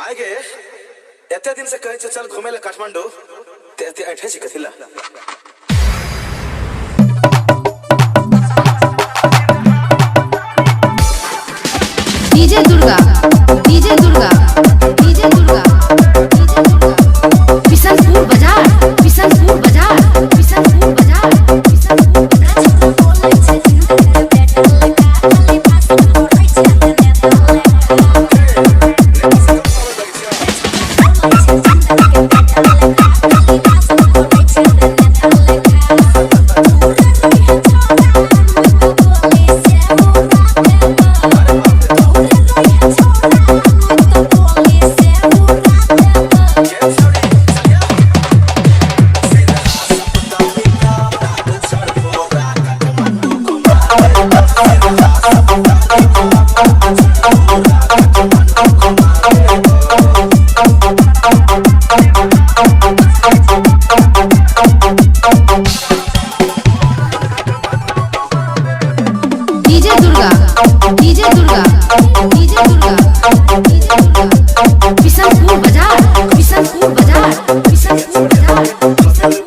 आगे एते दिन से कहे चल घूमे ला काठमांडू ते ऐठे सिखथिला DJ Durga DJ Durga DJ Durga Bishanpur बाजार बिशनपुर बाजार बिशनपुर बाजार Bishanpur DJ Durga DJ Durga DJ Durga Bishanpur बाजार बिशनपुर बाजार Bishanpur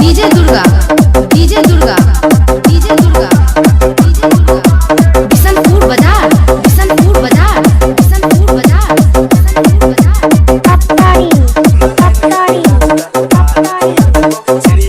DJ Durga DJ Durga DJ Durga DJ Durga Bishanpur बाजार बिशनपुर बाजार बिशनपुर बाजार बिशनपुर बाजार अपकारी अपकारी अपकारी